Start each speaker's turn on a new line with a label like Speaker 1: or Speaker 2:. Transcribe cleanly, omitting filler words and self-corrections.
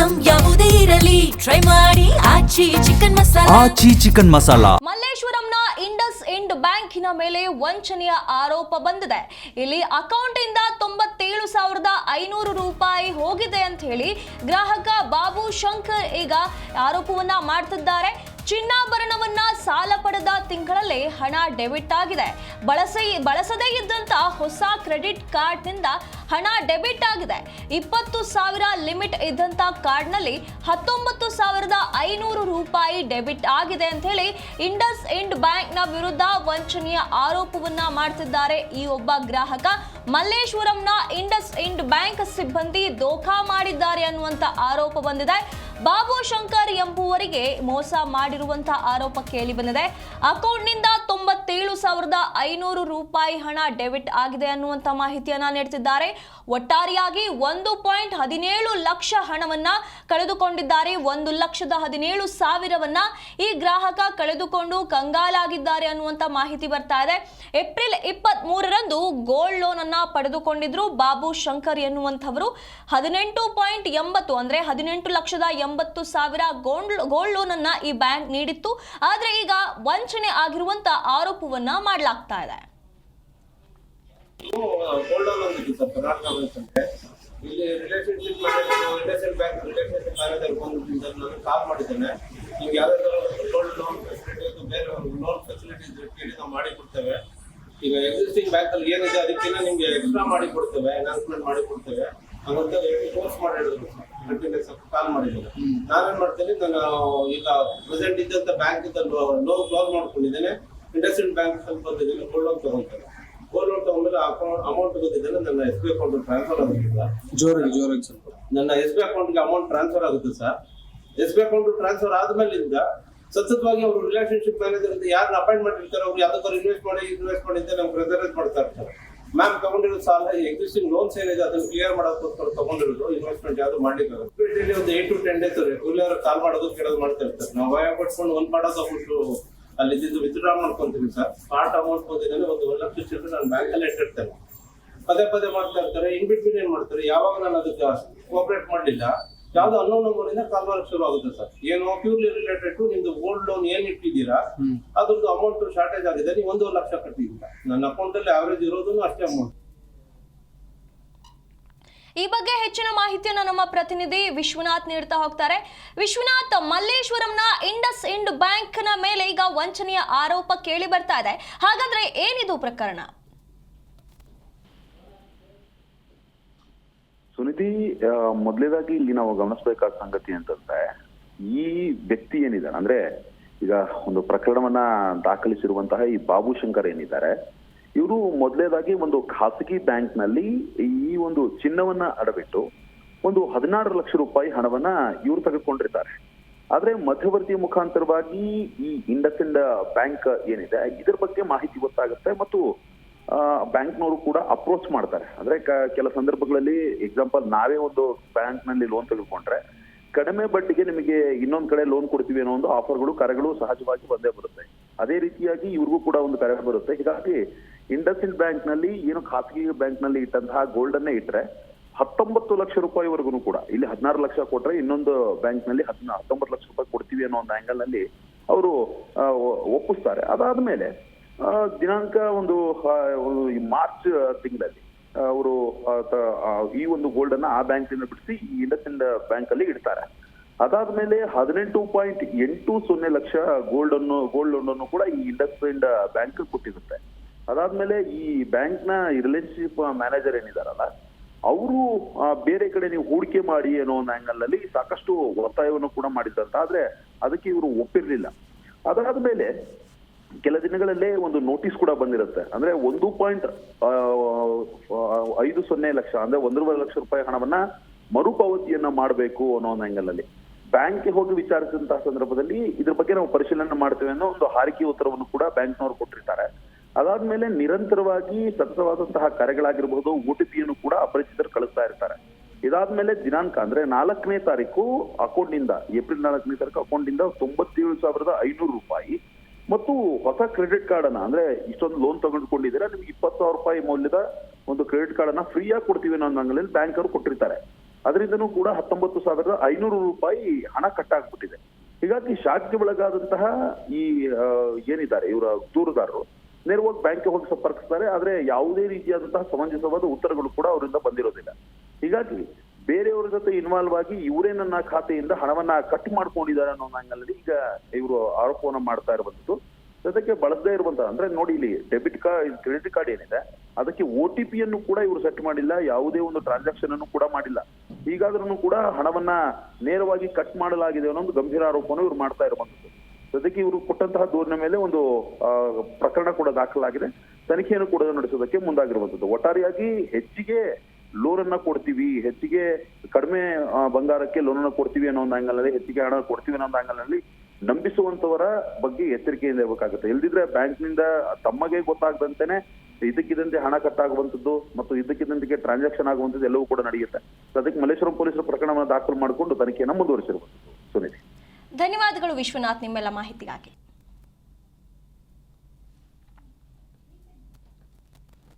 Speaker 1: Item ಯಾವುದೇ ಇರಲಿ try ಮಾಡಿ ಆಚಿ ಚಿಕನ್ ಮಸಾಲಾ.
Speaker 2: ಮಲ್ಲೇಶ್ವರಂನ ಇಂಡಸ್ ಇಂಡ್ ಬ್ಯಾಂಕಿನ ಮೇಲೆ ವಂಚನೆಯ ಆರೋಪ ಬಂದಿದೆ. ಇಲ್ಲಿ ಅಕೌಂಟ್ ಇಂದ 97,500 ರೂಪಾಯಿ ಹೋಗಿದೆ ಅಂತ ಹೇಳಿ ಗ್ರಾಹಕ ಬಾಬು ಶಂಕರ್ ಈಗ ಆರೋಪವನ್ನ ಮಾಡ್ತಿದ್ದಾರೆ. ಚಿನ್ನಾಭರಣವನ್ನ ಸಾಲ ಪಡೆದ ತಿಂಗಳಲ್ಲೇ ಹಣ ಡೆಬಿಟ್ ಆಗಿದೆ. ಬಳಸದೇ ಇದ್ದಂತ ಹೊಸ ಕ್ರೆಡಿಟ್ ಕಾರ್ಡ್ನಿಂದ ಹಣ ಡೆಬಿಟ್ ಆಗಿದೆ. 20,000 ಲಿಮಿಟ್ ಇದ್ದಂತ ಕಾರ್ಡ್ನಲ್ಲಿ 19,500 ರೂಪಾಯಿ ಡೆಬಿಟ್ ಆಗಿದೆ ಅಂತ ಹೇಳಿ ಇಂಡಸ್ ಇಂಡ್ ಬ್ಯಾಂಕ್ನ ವಿರುದ್ಧ ವಂಚನೆಯ ಆರೋಪವನ್ನ ಮಾಡ್ತಿದ್ದಾರೆ ಈ ಒಬ್ಬ ಗ್ರಾಹಕ. ಮಲ್ಲೇಶ್ವರಂನ ಇಂಡಸ್ ಇಂಡ್ ಬ್ಯಾಂಕ್ ಸಿಬ್ಬಂದಿ ದೋಖಾ ಮಾಡಿದ್ದಾರೆ ಅನ್ನುವಂತ ಆರೋಪ ಬಂದಿದೆ. ಬಾಬು ಶಂಕರ್ ಎಂಬುವರಿಗೆ ಮೋಸ ಮಾಡಿರುವಂತಹ ಆರೋಪ ಕೇಳಿ ಬಂದಿದೆ. ಅಕೌಂಟ್ನಿಂದ 97,500 ರೂಪಾಯಿ ಹಣ ಡೆಬಿಟ್ ಆಗಿದೆ ಅನ್ನುವಂತ ಮಾಹಿತಿಯನ್ನ ನೀಡುತ್ತಿದ್ದಾರೆ. ಒಟ್ಟಾರೆಯಾಗಿ 1.17 ಲಕ್ಷ ಹಣವನ್ನ ಕಳೆದುಕೊಂಡಿದ್ದಾರೆ. 1,17,000 ಈ ಗ್ರಾಹಕ ಕಳೆದುಕೊಂಡು ಕಂಗಾಲಾಗಿದ್ದಾರೆ ಅನ್ನುವಂತ ಮಾಹಿತಿ ಬರ್ತಾ ಇದೆ. ಏಪ್ರಿಲ್ 23ರಂದು ಗೋಲ್ಡ್ ಲೋನ್ ಅನ್ನ ಪಡೆದುಕೊಂಡಿದ್ರು ಬಾಬು ಶಂಕರ್ ಎನ್ನುವಂತವರು. 18.80 ಅಂದ್ರೆ 18,80,000 ಗೋಲ್ಡ್ ಲೋನ್ ಅನ್ನ ಈ ಬ್ಯಾಂಕ್ ನೀಡಿತ್ತು. ಆದ್ರೆ ಈಗ ವಂಚನೆ ಆಗಿರುವಂತ ಆರೋಪವನ್ನ ಮಾಡಲಾಗ್ತಾ ಇದೆ.
Speaker 3: ಇಲ್ಲಿ relationship IndusInd bank relationship manager ಬಂದು ಕಾಲ್ ಮಾಡಿದ್ದೇನೆ. ನಿಮ್ಗೆ ಯಾವ್ದಾದ್ರು ಗೋಲ್ಡ್ ಲೋನ್ ಫೆಸಿಲಿಟಿ ಬೇರೆ ಲೋನ್ ಫೆಸಿಲಿಟೀಸ್ ಕೇಳಿ ನಾವು ಮಾಡಿ ಕೊಡ್ತೇವೆ. ಈಗ ಎಕ್ಸಿಸ್ಟಿಂಗ್ ಬ್ಯಾಂಕ್ ಅಲ್ಲಿ ಏನಿದೆ ಅದಕ್ಕಿಂತ ನಿಮ್ಗೆ ಎಕ್ಸ್ಟ್ರಾ ಮಾಡಿ ಕೊಡ್ತೇವೆ, ಎನ್ಹಾನ್ಸ್ಮೆಂಟ್ ಮಾಡಿ ಕೊಡ್ತೇವೆ ಅಂತ ಕೋರ್ಸ್ ಮಾಡಿ ಹೇಳಿದ್ರು. ಕಂಟಿನ್ಯೂಸ್ ಕಾಲ್ ಮಾಡಿದ್ದೇನೆ. ನಾನೇನ್ ಮಾಡ್ತೇನೆ, ನಾನು ಈಗ ಪ್ರೆಸೆಂಟ್ ಇದ್ದಂತ ಬ್ಯಾಂಕ್ ಲೋನ್ ಕ್ಲೋಸ್ ಮಾಡ್ಕೊಂಡಿದ್ದೇನೆ. ಇಂಡಸ್ಇಂಡ್ ಬ್ಯಾಂಕ್ ಸ್ವಲ್ಪ ಬಂದಿದ್ದೇನೆ, ಗೋಲ್ಡ್ ಲೋನ್ ತಗೊಂತೇನೆ. ಗೋಲ್ಡ್ ಲೋನ್ ತಗೊಂಡ್ಮೇಲೆ ಅಮೌಂಟ್ ಬಂದಿದ್ದೇನೆ. ನನ್ನ ಎಸ್ ಬಿ ಅಕೌಂಟ್ ಟ್ರಾನ್ಸ್ಫರ್ ಆಗುತ್ತೆ ಸರ್. ಜೋರಾಗಿ ಸ್ವಲ್ಪ ನನ್ನ ಎಸ್ ಬಿ ಅಕೌಂಟ್ಗೆ ಅಮೌಂಟ್ ಟ್ರಾನ್ಸ್ಫರ್ ಆಗುತ್ತೆ sir. S B account transfer ಆದ್ಮೇಲಿಂದ ಸತತವಾಗಿ ಅವರು ರಿಲೇಶನ್ಶಿಪ್ ಮ್ಯಾನೇಜರ್ ಅಂತ ಯಾರನ್ನ ಅಪಾಯಿಂಟ್ಮೆಂಟ್ ಇರ್ತಾರೆ ಅವ್ರು ಯಾವ್ದಾದ್ರು ಇನ್ವೆಸ್ಟ್ ಮಾಡಿ ಅಂತ ನಮ್ಗೆ ಪ್ರೆಸರೈಸ್ ಮಾಡ್ತಾ ಇರ್ತಾರೆ. ಮ್ಯಾಮ್ ತಗೊಂಡಿರೋ ಸಾಲ ಎಕ್ಸಿಸ್ಟಿಂಗ್ ಲೋನ್ಸ್ ಏನಿದೆ ಅದನ್ನು ಕ್ಲಿಯರ್ ಮಾಡೋದಕ್ಕೋಸ್ಕರ ತಗೊಂಡಿರೋದು, ಇನ್ವೆಸ್ಟ್ಮೆಂಟ್ ಯಾವ್ದು ಮಾಡ್ಲಿಕ್ಕೆ ಒಂದು 8 to 10 ಡೇಸ್ ರೆಗ್ಯುಲರ್ ಕಾಲ್ ಮಾಡೋದು ಕೇಳೋದು ಮಾಡ್ತಾ ಇರ್ತಾರೆ. ನಾವು ಭಯ ಪಡ್ಕೊಂಡು ಒಂದು ಪಾಠ ತಗೊಂಡು ಅಲ್ಲಿ ವಿತ್ಡ್ರಾ ಮಾಡ್ಕೊಂತೀವಿ ಸರ್. ಪಾರ್ಟ್ ಅಮೌಂಟ್ ಬಂದಿದ್ದೇನೆ, 1 ಲಕ್ಷ ಚಿಲ್ಲರೆ ನಾನು ಬ್ಯಾಂಕಲ್ಲೇ ಇಟ್ಟಿರ್ತೇನೆ. ಪದೇ ಮಾಡ್ತಾ ಇರ್ತಾರೆ. ಇನ್ ಬಿಟ್ವೀನ್ ಏನ್ ಮಾಡ್ತಾರೆ, ಯಾವಾಗ ನಾನು ಅದಕ್ಕೆ ಕೋಆಪರೇಟ್ ಮಾಡಲಿಲ್ಲ ಯಾವ್ದೋ ಅನ್ನೋ ನಂಬರಿಂದ ಕಾಲ್ ಮಾಡಕ್ಕೆ ಶುರು ಆಗುತ್ತೆ ಸರ್. ಏನೋ ಪ್ಯೂರ್ಲಿ ರಿಲೇಟೆಡ್ ಟು ನಿಮ್ದು ಗೋಲ್ಡ್ ಲೋನ್ ಏನ್ ಇಟ್ಟಿದ್ದೀರಾ ಅದ್ರದ್ದು ಅಮೌಂಟ್ ಶಾರ್ಟೇಜ್ ಆಗಿದೆ, ನೀವು 1 ಲಕ್ಷ ಕಟ್ಟಿದ್ದೀರಾ. ನನ್ನ ಅಕೌಂಟ್ ಅಲ್ಲಿ ಆವರೇಜ್ ಇರೋದು ಅಷ್ಟೇ ಅಮೌಂಟ್.
Speaker 2: ಈ ಬಗ್ಗೆ ಹೆಚ್ಚಿನ ಮಾಹಿತಿಯನ್ನು ನಮ್ಮ ಪ್ರತಿನಿಧಿ ವಿಶ್ವನಾಥ್ ನೀಡ್ತಾ ಹೋಗ್ತಾರೆ. ವಿಶ್ವನಾಥ್, ಮಲ್ಲೇಶ್ವರಂನ ಇಂಡಸ್ ಇಂಡ್ ಬ್ಯಾಂಕ್ ನ ಮೇಲೆ ಈಗ ವಂಚನೆಯ ಆರೋಪ ಕೇಳಿ ಬರ್ತಾ ಇದೆ. ಹಾಗಾದ್ರೆ ಏನಿದು ಪ್ರಕರಣ?
Speaker 4: ಸುನಿಧಿ, ಮೊದಲೇದಾಗಿ ಇಲ್ಲಿ ನಾವು ಗಮನಿಸಬೇಕಾದ ಸಂಗತಿ ಅಂತಂದ್ರೆ, ಈ ವ್ಯಕ್ತಿ ಏನಿದ್ದಾರೆ ಅಂದ್ರೆ ಈಗ ಒಂದು ಪ್ರಕರಣವನ್ನ ದಾಖಲಿಸಿರುವಂತಹ ಈ ಬಾಬು ಶಂಕರ್ ಏನಿದ್ದಾರೆ, ಇವರು ಮೊದಲೇದಾಗಿ ಒಂದು ಖಾಸಗಿ ಬ್ಯಾಂಕ್ ನಲ್ಲಿ ಈ ಒಂದು ಚಿನ್ನವನ್ನ ಅಡವಿಟ್ಟು 16 ಲಕ್ಷ ರೂಪಾಯಿ ಹಣವನ್ನ ಇವರು ತೆಗೆದುಕೊಂಡಿರ್ತಾರೆ. ಆದ್ರೆ ಮಧ್ಯವರ್ತಿಯ ಮುಖಾಂತರವಾಗಿ ಈ ಇಂಡಸ್ ಇಂಡ್ ಬ್ಯಾಂಕ್ ಏನಿದೆ ಇದ್ರ ಬಗ್ಗೆ ಮಾಹಿತಿ ಗೊತ್ತಾಗುತ್ತೆ ಮತ್ತು ಬ್ಯಾಂಕ್ನವರು ಕೂಡ ಅಪ್ರೋಚ್ ಮಾಡ್ತಾರೆ. ಅಂದ್ರೆ ಕೆಲ ಸಂದರ್ಭಗಳಲ್ಲಿ ಎಕ್ಸಾಂಪಲ್ ನಾವೇ ಒಂದು ಬ್ಯಾಂಕ್ ನಲ್ಲಿ ಲೋನ್ ತೆಗೆದುಕೊಂಡ್ರೆ ಕಡಿಮೆ ಬಡ್ಡಿಗೆ ನಿಮಗೆ ಇನ್ನೊಂದ್ ಕಡೆ ಲೋನ್ ಕೊಡ್ತೀವಿ ಅನ್ನೋ ಒಂದು ಆಫರ್ಗಳು ಕರೆಗಳು ಸಹಜವಾಗಿ ಬಂದೇ ಬರುತ್ತೆ. ಅದೇ ರೀತಿಯಾಗಿ ಇವ್ರಿಗೂ ಕೂಡ ಒಂದು ಕರೆ ಬರುತ್ತೆ. ಹೀಗಾಗಿ ಇಂಡಸ್ ಇಂಡ್ ಬ್ಯಾಂಕ್ ನಲ್ಲಿ ಏನು ಖಾಸಗಿ ಬ್ಯಾಂಕ್ ನಲ್ಲಿ ಇಟ್ಟಂತಹ ಗೋಲ್ಡ್ ಅನ್ನೇ ಇಟ್ರೆ 19 ಲಕ್ಷ ರೂಪಾಯಿವರೆಗೂ ಕೂಡ, ಇಲ್ಲಿ 16 ಲಕ್ಷ ಕೊಟ್ರೆ ಇನ್ನೊಂದು ಬ್ಯಾಂಕ್ ನಲ್ಲಿ 19 ಲಕ್ಷ ರೂಪಾಯಿ ಕೊಡ್ತೀವಿ ಅನ್ನೋ ಒಂದು ಆಂಗಲ್ ನಲ್ಲಿ ಅವರು ಒಪ್ಪಿಸ್ತಾರೆ. ಅದಾದ್ಮೇಲೆ ದಿನಾಂಕ ಮಾರ್ಚ್ ತಿಂಗಳಲ್ಲಿ ಅವರು ಈ ಒಂದು ಗೋಲ್ಡ್ ಅನ್ನ ಆ ಬ್ಯಾಂಕ್ ಇಂದ ಬಿಡಿಸಿ ಈ ಇಂಡಸ್ ಇಂಡ್ ಬ್ಯಾಂಕ್ ಅಲ್ಲಿ ಇಡ್ತಾರೆ. ಅದಾದ್ಮೇಲೆ 18.80 ಲಕ್ಷ ಗೋಲ್ಡ್ ಲೋನ್ ಅನ್ನು ಕೂಡ ಈ ಇಂಡಸ್ ಇಂಡ್ ಬ್ಯಾಂಕ್ ಕೊಟ್ಟಿರುತ್ತೆ. ಅದಾದ್ಮೇಲೆ ಈ ಬ್ಯಾಂಕ್ ನ ರಿಲೇಶನ್ಶಿಪ್ ಮ್ಯಾನೇಜರ್ ಏನಿದಾರಲ್ಲ ಅವರು ಬೇರೆ ಕಡೆ ನೀವು ಹೂಡಿಕೆ ಮಾಡಿ ಅನ್ನೋ ಒಂದು ಆಂಗಲ್ ನಲ್ಲಿ ಸಾಕಷ್ಟು ಒತ್ತಾಯವನ್ನು ಕೂಡ ಮಾಡಿದ್ದಂತ, ಆದ್ರೆ ಅದಕ್ಕೆ ಇವರು ಒಪ್ಪಿರ್ಲಿಲ್ಲ. ಅದಾದ್ಮೇಲೆ ಕೆಲ ದಿನಗಳಲ್ಲೇ ಒಂದು ನೋಟಿಸ್ ಕೂಡ ಬಂದಿರುತ್ತೆ. ಅಂದ್ರೆ 1.50 ಲಕ್ಷ ಅಂದ್ರೆ 1.5 ಲಕ್ಷ ರೂಪಾಯಿ ಹಣವನ್ನ ಮರುಪಾವತಿಯನ್ನ ಮಾಡಬೇಕು ಅನ್ನೋ ಒಂದು ಆಂಗಲ್ ಅಲ್ಲಿ ಬ್ಯಾಂಕ್ಗೆ ಹೋಗಿ ವಿಚಾರಿಸಿದಂತಹ ಸಂದರ್ಭದಲ್ಲಿ ಇದ್ರ ಬಗ್ಗೆ ನಾವು ಪರಿಶೀಲನೆ ಮಾಡ್ತೇವೆ ಅನ್ನೋ ಒಂದು ಹಾರಿಕೆ ಉತ್ತರವನ್ನು ಕೂಡ ಬ್ಯಾಂಕ್ನವರು ಕೊಟ್ಟಿರ್ತಾರೆ. ಅದಾದ್ಮೇಲೆ ನಿರಂತರವಾಗಿ ಸತತವಾದಂತಹ ಕರೆಗಳಾಗಿರ್ಬಹುದು, OTP ಕೂಡ ಅಪರಿಚಿತರು ಕಳಿಸ್ತಾ ಇರ್ತಾರೆ. ಇದಾದ್ಮೇಲೆ ದಿನಾಂಕ ಅಂದ್ರೆ 4ನೇ ತಾರೀಕು ಅಕೌಂಟ್ ನಿಂದ, ಏಪ್ರಿಲ್ 4ನೇ ತಾರೀಕು ಅಕೌಂಟ್ ನಿಂದ 97,500 ರೂಪಾಯಿ ಮತ್ತು ಹೊಸ ಕ್ರೆಡಿಟ್ ಕಾರ್ಡ್ ಅನ್ನ, ಅಂದ್ರೆ ಇಷ್ಟೊಂದು ಲೋನ್ ತಗೊಂಡ್ಕೊಂಡಿದ್ದೀರಾ, ನಿಮ್ಗೆ 20,000 ರೂಪಾಯಿ ಮೌಲ್ಯದ ಒಂದು ಕ್ರೆಡಿಟ್ ಕಾರ್ಡ್ ಅನ್ನ ಫ್ರೀ ಆಗಿ ಕೊಡ್ತೀವಿ ಅನ್ನೋ ಅಂಗಲಲ್ಲಿ ಬ್ಯಾಂಕ್ ಅವರು ಕೊಟ್ಟಿರ್ತಾರೆ. ಅದರಿಂದನೂ ಕೂಡ 19,500 ರೂಪಾಯಿ ಹಣ ಕಟ್ಟಾಗ್ಬಿಟ್ಟಿದೆ. ಹೀಗಾಗಿ ಶಾಕ್ಗೆ ಒಳಗಾದಂತಹ ಈ ಏನಿದ್ದಾರೆ ಇವರ ದೂರುದಾರರು ನೇರವಾಗಿ ಬ್ಯಾಂಕ್ಗೆ ಹೋಗಿ ಸಂಪರ್ಕಿಸ್ತಾರೆ. ಆದ್ರೆ ಯಾವುದೇ ರೀತಿಯಾದಂತಹ ಸಮಂಜಸವಾದ ಉತ್ತರಗಳು ಕೂಡ ಅವರಿಂದ ಬಂದಿರೋದಿಲ್ಲ. ಹೀಗಾಗಿ ಬೇರೆಯವರ ಜೊತೆ ಇನ್ವಾಲ್ವ್ ಆಗಿ ಇವರೇ ನನ್ನ ಖಾತೆಯಿಂದ ಹಣವನ್ನ ಕಟ್ ಮಾಡ್ಕೊಂಡಿದ್ದಾರೆ ಅನ್ನೋ ಅಂಗಲ್ಲಿ ಈಗ ಇವರು ಆರೋಪವನ್ನ ಮಾಡ್ತಾ ಇರುವಂತದ್ದು. ಅದಕ್ಕೆ ಬಳಸದೇ ಇರುವಂತಹ ಅಂದ್ರೆ ನೋಡಿ, ಇಲ್ಲಿ ಡೆಬಿಟ್ ಕಾರ್ಡ್, ಕ್ರೆಡಿಟ್ ಕಾರ್ಡ್ ಏನಿದೆ ಅದಕ್ಕೆ OTP ಯನ್ನು ಕೂಡ ಇವರು ಸೆಟ್ ಮಾಡಿಲ್ಲ, ಯಾವುದೇ ಒಂದು ಟ್ರಾನ್ಸಾಕ್ಷನ್ ಅನ್ನು ಕೂಡ ಮಾಡಿಲ್ಲ. ಹೀಗಾದ್ರೂ ಕೂಡ ಹಣವನ್ನ ನೇರವಾಗಿ ಕಟ್ ಮಾಡಲಾಗಿದೆ ಅನ್ನೋ ಒಂದು ಗಂಭೀರ ಆರೋಪವನ್ನು ಇವರು ಮಾಡ್ತಾ ಇರುವಂತದ್ದು. ಅದಕ್ಕೆ ಇವರು ಕೊಟ್ಟಂತಹ ದೂರಿನ ಮೇಲೆ ಒಂದು ಪ್ರಕರಣ ಕೂಡ ದಾಖಲಾಗಿದೆ, ತನಿಖೆಯನ್ನು ಕೂಡ ನಡೆಸೋದಕ್ಕೆ ಮುಂದಾಗಿರುವಂತದ್ದು. ಒಟ್ಟಾರೆಯಾಗಿ ಹೆಚ್ಚಿಗೆ ಲೋನ್ ಅನ್ನ ಕೊಡ್ತೀವಿ, ಹೆಚ್ಚಿಗೆ ಕಡಿಮೆ ಬಂಗಾರಕ್ಕೆ ಲೋನ್ ಅನ್ನ ಕೊಡ್ತೀವಿ ಅನ್ನೋ ಒಂದು ಆಂಗಲ್ ನಲ್ಲಿ, ಹೆಚ್ಚಿಗೆ ಹಣ ಕೊಡ್ತೀವಿ ಅನ್ನೋ ಒಂದು ಆಂಗಲ್ ನಲ್ಲಿ ನಂಬಿಸುವಂತವರ ಬಗ್ಗೆ ಎಚ್ಚರಿಕೆಯಿಂದ ಇರಬೇಕಾಗುತ್ತೆ. ಇಲ್ದಿದ್ರೆ ಬ್ಯಾಂಕ್ನಿಂದ ತಮಗೆ ಗೊತ್ತಾಗದಂತೆನೆ ಇದಕ್ಕಿದಂತೆ ಹಣ ಕಟ್ಟಾಗುವಂತದ್ದು ಮತ್ತು ಇದಕ್ಕಿದಂತೆ ಟ್ರಾನ್ಸಾಕ್ಷನ್ ಆಗುವಂತದ್ದು ಎಲ್ಲವೂ ಕೂಡ ನಡೆಯುತ್ತೆ. ಅದಕ್ಕೆ ಮಲ್ಲೇಶ್ವರಂ ಪೊಲೀಸರು ಪ್ರಕರಣವನ್ನು ದಾಖಲು ಮಾಡಿಕೊಂಡು ತನಿಖೆಯನ್ನು ಮುಂದುವರಿಸಿರುವಂತದ್ದು. ಸುನೀತಿ,
Speaker 2: ಧನ್ಯವಾದಗಳು ವಿಶ್ವನಾಥ್ ನಿಮ್ಮೆಲ್ಲ ಮಾಹಿತಿಗಾಗಿ.